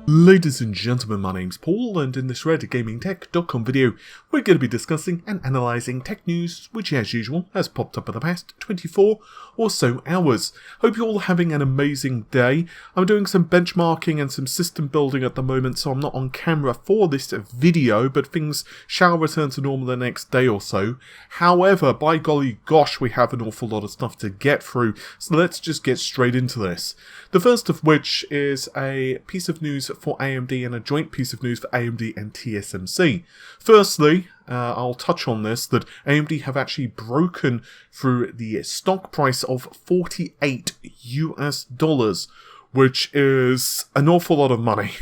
Ladies and gentlemen, my name's Paul, and in this RedGamingTech.com video, we're going to be discussing and analysing tech news, which as usual has popped up in the past 24 or so hours. Hope you're all having an amazing day. I'm doing some benchmarking and some system building at the moment, so I'm not on camera for this video, but things shall return to normal the next day or so. However, by golly gosh, we have an awful lot of stuff to get through, so let's just get straight into this. The first of which is a piece of news for AMD and a joint piece of news for AMD and TSMC. Firstly, I'll touch on this, that AMD have actually broken through the stock price of $48 US, which is an awful lot of money.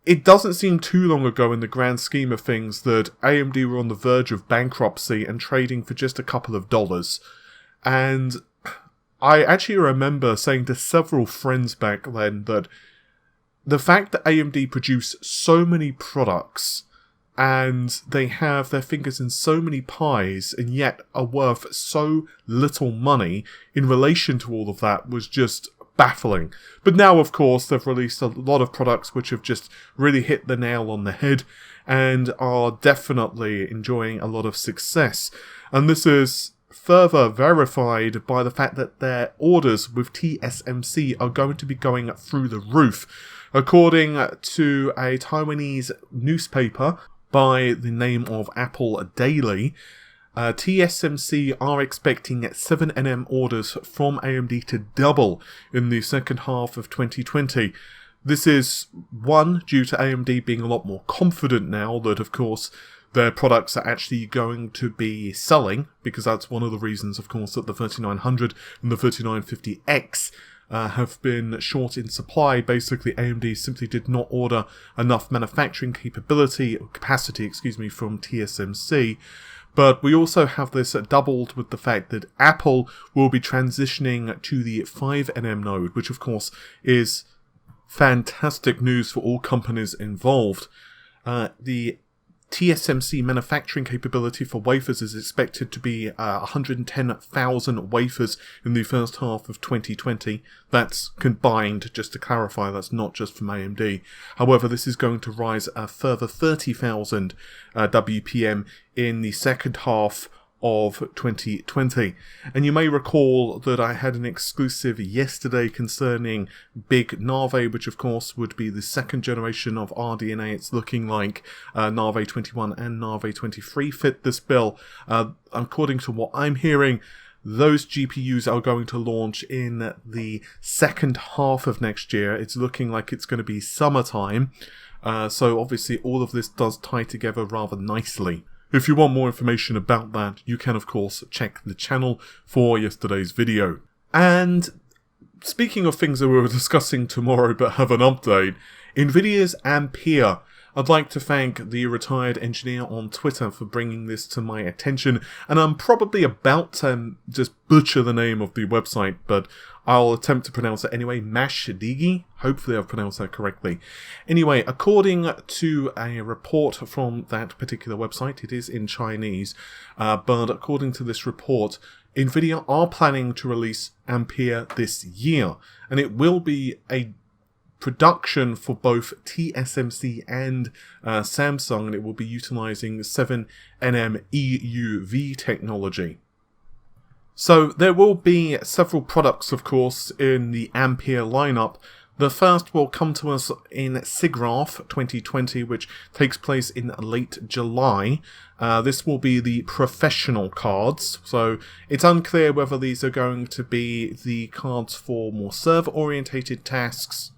It doesn't seem too long ago in the grand scheme of things that AMD were on the verge of bankruptcy and trading for just a couple of dollars. And I actually remember saying to several friends back then that the fact that AMD produce so many products and they have their fingers in so many pies and yet are worth so little money in relation to all of that was just baffling. But now, of course, they've released a lot of products which have just really hit the nail on the head and are definitely enjoying a lot of success. And this is further verified by the fact that their orders with TSMC are going to be going through the roof. According to a Taiwanese newspaper by the name of Apple Daily, TSMC are expecting 7nm orders from AMD to double in the second half of 2020. This is, one, due to AMD being a lot more confident now that, of course, their products are actually going to be selling, because that's one of the reasons, of course, that the 3900 and the 3950X have been short in supply. Basically, AMD simply did not order enough manufacturing capacity, from TSMC. But we also have this doubled with the fact that Apple will be transitioning to the 5nm node, which of course is fantastic news for all companies involved. The TSMC manufacturing capability for wafers is expected to be 110,000 wafers in the first half of 2020. That's combined, just to clarify, that's not just from AMD. However, this is going to rise a further 30,000 WPM in the second half of 2020. And you may recall that I had an exclusive yesterday concerning Big Navi, which of course would be the second generation of RDNA. It's looking like Navi 21 and Navi 23 fit this bill. According to what I'm hearing, those GPUs are going to launch in the second half of next year. It's looking like it's going to be summertime. So obviously all of this does tie together rather nicely. If you want more information about that, you can of course check the channel for yesterday's video. And speaking of things that we were discussing tomorrow but have an update, Nvidia's Ampere. I'd like to thank the retired engineer on Twitter for bringing this to my attention, and I'm probably about to just butcher the name of the website, but I'll attempt to pronounce it anyway. Mashadigi? Hopefully I've pronounced that correctly. Anyway, according to a report from that particular website, it is in Chinese, but according to this report, Nvidia are planning to release Ampere this year, and it will be a production for both TSMC and Samsung, and it will be utilizing 7nm EUV technology. So there will be several products, of course, in the Ampere lineup. The first will come to us in SIGGRAPH 2020, which takes place in late July. This will be the professional cards, so it's unclear whether these are going to be the cards for more server-orientated tasks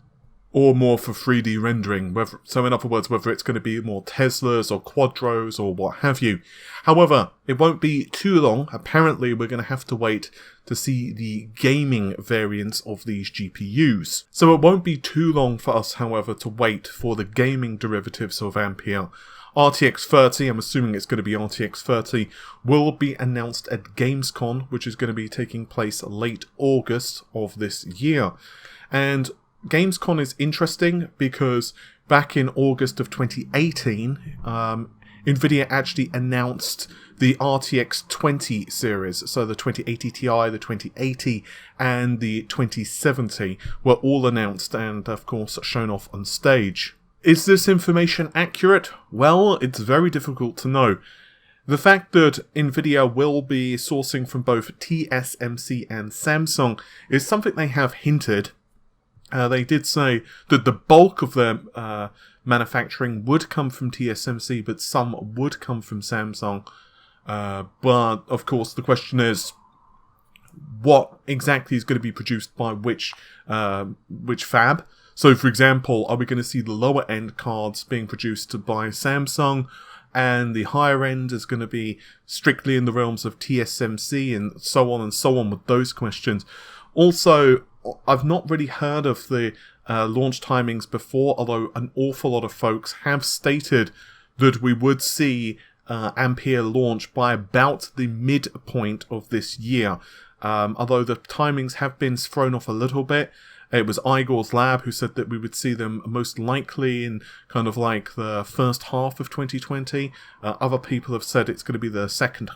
or more for 3D rendering, so in other words, whether it's going to be more Teslas or Quadros or what have you. However, it won't be too long. Apparently, we're going to have to wait to see the gaming variants of these GPUs. So it won't be too long for us, however, to wait for the gaming derivatives of Ampere. RTX 30, I'm assuming it's going to be RTX 30, will be announced at Gamescom, which is going to be taking place late August of this year. And Gamescom is interesting because back in August of 2018, Nvidia actually announced the RTX 20 series, so the 2080 Ti, the 2080 and the 2070 were all announced and of course shown off on stage. Is this information accurate? Well, it's very difficult to know. The fact that Nvidia will be sourcing from both TSMC and Samsung is something they have hinted. They did say that the bulk of their manufacturing would come from TSMC, but some would come from Samsung. But, of course, the question is, what exactly is going to be produced by which fab? So, for example, are we going to see the lower-end cards being produced by Samsung, and the higher end is going to be strictly in the realms of TSMC, and so on with those questions? Also, I've not really heard of the launch timings before, although an awful lot of folks have stated that we would see Ampere launch by about the midpoint of this year. Although the timings have been thrown off a little bit. It was Igor's lab who said that we would see them most likely in kind of like the first half of 2020. Other people have said it's going to be the second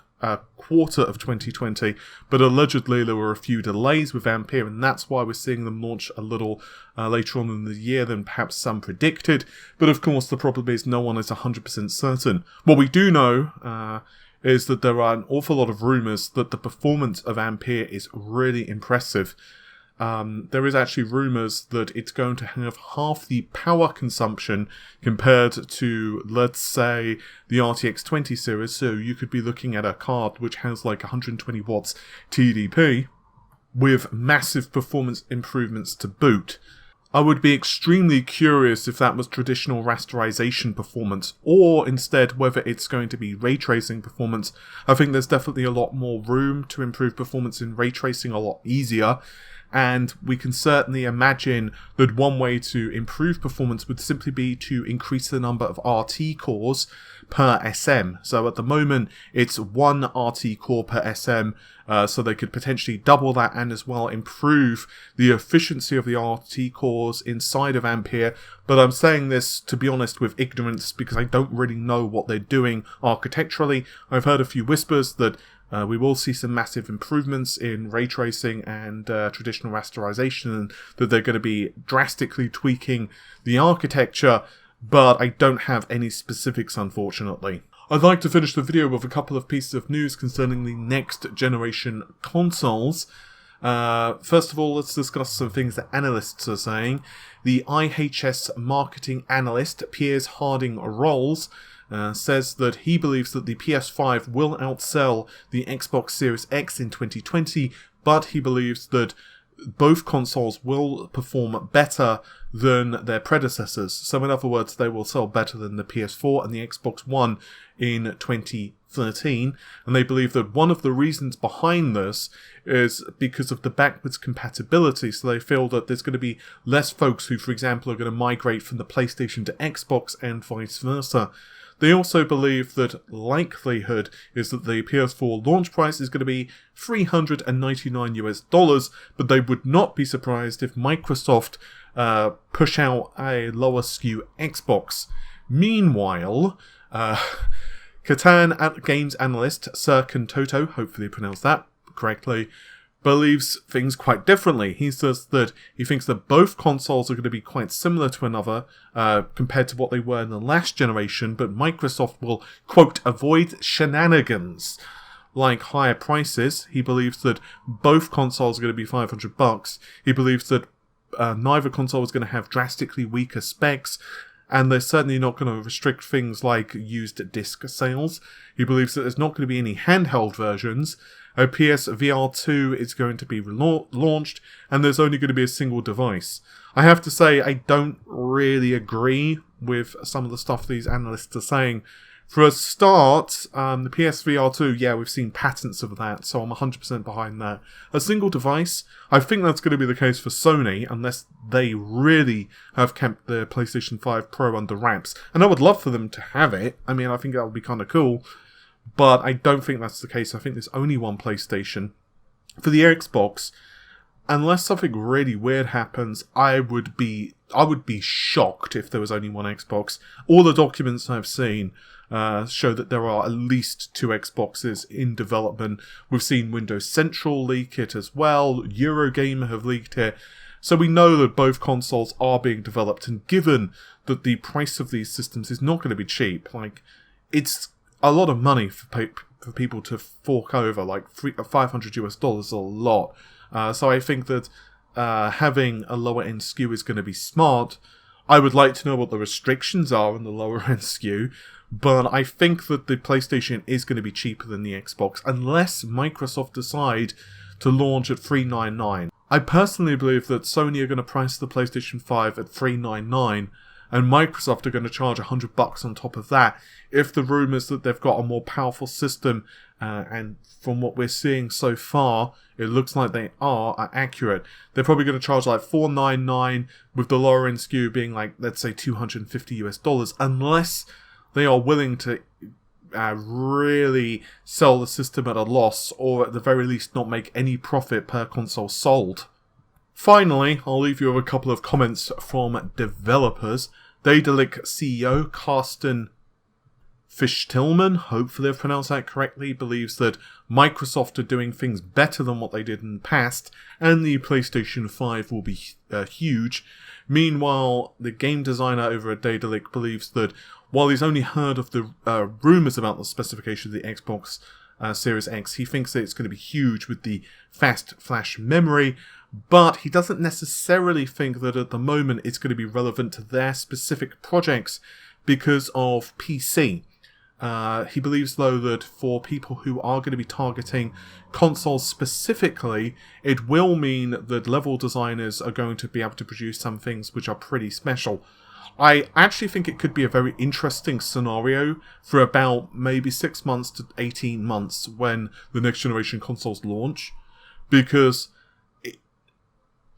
quarter of 2020, but allegedly there were a few delays with Ampere, and that's why we're seeing them launch a little later on in the year than perhaps some predicted. But of course, the problem is no one is 100% certain. What we do know is that there are an awful lot of rumours that the performance of Ampere is really impressive. There is actually rumours that it's going to have half the power consumption compared to, let's say, the RTX 20 series. So you could be looking at a card which has like 120 watts TDP with massive performance improvements to boot. I would be extremely curious if that was traditional rasterization performance, or instead whether it's going to be ray tracing performance. I think there's definitely a lot more room to improve performance in ray tracing, a lot easier. And we can certainly imagine that one way to improve performance would simply be to increase the number of RT cores per SM. So at the moment, it's one RT core per SM, so they could potentially double that and as well improve the efficiency of the RT cores inside of Ampere. But I'm saying this, to be honest, with ignorance, because I don't really know what they're doing architecturally. I've heard a few whispers that we will see some massive improvements in ray tracing and traditional rasterization, and that they're going to be drastically tweaking the architecture, but I don't have any specifics, unfortunately. I'd like to finish the video with a couple of pieces of news concerning the next generation consoles. First of all, let's discuss some things that analysts are saying. The IHS marketing analyst Piers Harding-Rolls says that he believes that the PS5 will outsell the Xbox Series X in 2020, but he believes that both consoles will perform better than their predecessors. So in other words, they will sell better than the PS4 and the Xbox One in 2013. And they believe that one of the reasons behind this is because of the backwards compatibility. So they feel that there's going to be less folks who, for example, are going to migrate from the PlayStation to Xbox and vice versa. They also believe that likelihood is that the PS4 launch price is going to be $399 US, but they would not be surprised if Microsoft push out a lower SKU Xbox. Meanwhile, Catan games analyst Sir Kantoto, hopefully I pronounced that correctly, believes things quite differently. He says that he thinks that both consoles are going to be quite similar to another compared to what they were in the last generation, but Microsoft will, quote, avoid shenanigans like higher prices. He believes that both consoles are going to be $500. He believes that neither console is going to have drastically weaker specs, and they're certainly not going to restrict things like used disc sales. He believes that there's not going to be any handheld versions. PS VR 2 is going to be launched, and there's only going to be a single device. I have to say, I don't really agree with some of the stuff these analysts are saying. For a start, the PSVR 2, yeah, we've seen patents of that, so I'm 100% behind that. A single device, I think that's going to be the case for Sony, unless they really have kept the PlayStation 5 Pro under wraps. And I would love for them to have it. I mean, I think that would be kind of cool. But I don't think that's the case. I think there's only one PlayStation. For the Xbox, unless something really weird happens, I would be shocked if there was only one Xbox. All the documents I've seen show that there are at least 2 Xboxes in development. We've seen Windows Central leak it as well. Eurogamer have leaked it. So we know that both consoles are being developed, and given that the price of these systems is not going to be cheap, like, it's a lot of money for people to fork over, like $500 is a lot. So I think that having a lower end SKU is going to be smart. I would like to know what the restrictions are on the lower end SKU, but I think that the PlayStation is going to be cheaper than the Xbox, unless Microsoft decide to launch at $399. I personally believe that Sony are going to price the PlayStation 5 at $399, and Microsoft are going to charge $100 on top of that if the rumours that they've got a more powerful system, and from what we're seeing so far, it looks like they are accurate. They're probably going to charge like $499, with the lower end SKU being like, let's say $250, unless they are willing to really sell the system at a loss, or at the very least not make any profit per console sold. Finally, I'll leave you with a couple of comments from developers. Daedalic CEO Carsten Fish-Tillman, hopefully I've pronounced that correctly, believes that Microsoft are doing things better than what they did in the past, and the PlayStation 5 will be huge. Meanwhile, the game designer over at Daedalic believes that while he's only heard of the rumours about the specification of the Xbox Series X, he thinks that it's going to be huge with the fast flash memory, but he doesn't necessarily think that at the moment it's going to be relevant to their specific projects because of PC. He believes, though, that for people who are going to be targeting consoles specifically, it will mean that level designers are going to be able to produce some things which are pretty special. I actually think it could be a very interesting scenario for about maybe 6 months to 18 months when the next generation consoles launch, because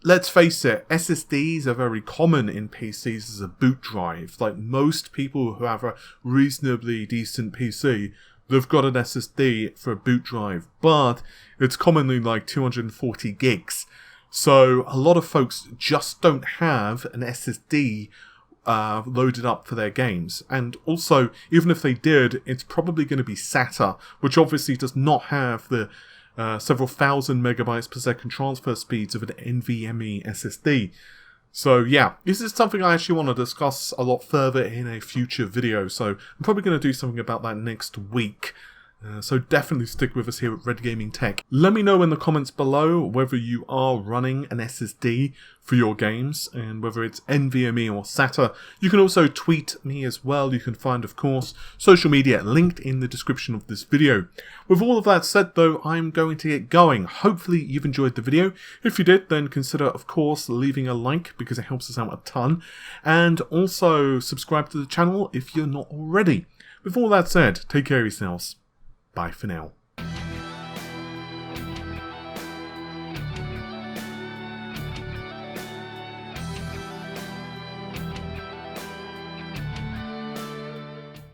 let's face it, SSDs are very common in PCs as a boot drive. Like, most people who have a reasonably decent PC, they've got an SSD for a boot drive, but it's commonly like 240 gigs. So a lot of folks just don't have an SSD loaded up for their games. And also, even if they did, it's probably going to be SATA, which obviously does not have the several thousand megabytes per second transfer speeds of an NVMe SSD. So yeah, this is something I actually want to discuss a lot further in a future video, so I'm probably going to do something about that next week. So definitely stick with us here at Red Gaming Tech. Let me know in the comments below whether you are running an SSD for your games, and whether it's NVMe or SATA. You can also tweet me as well. You can find, of course, social media linked in the description of this video. With all of that said, though, I'm going to get going. Hopefully you've enjoyed the video. If you did, then consider, of course, leaving a like, because it helps us out a ton. And also subscribe to the channel if you're not already. With all that said, take care of yourselves. Bye for now.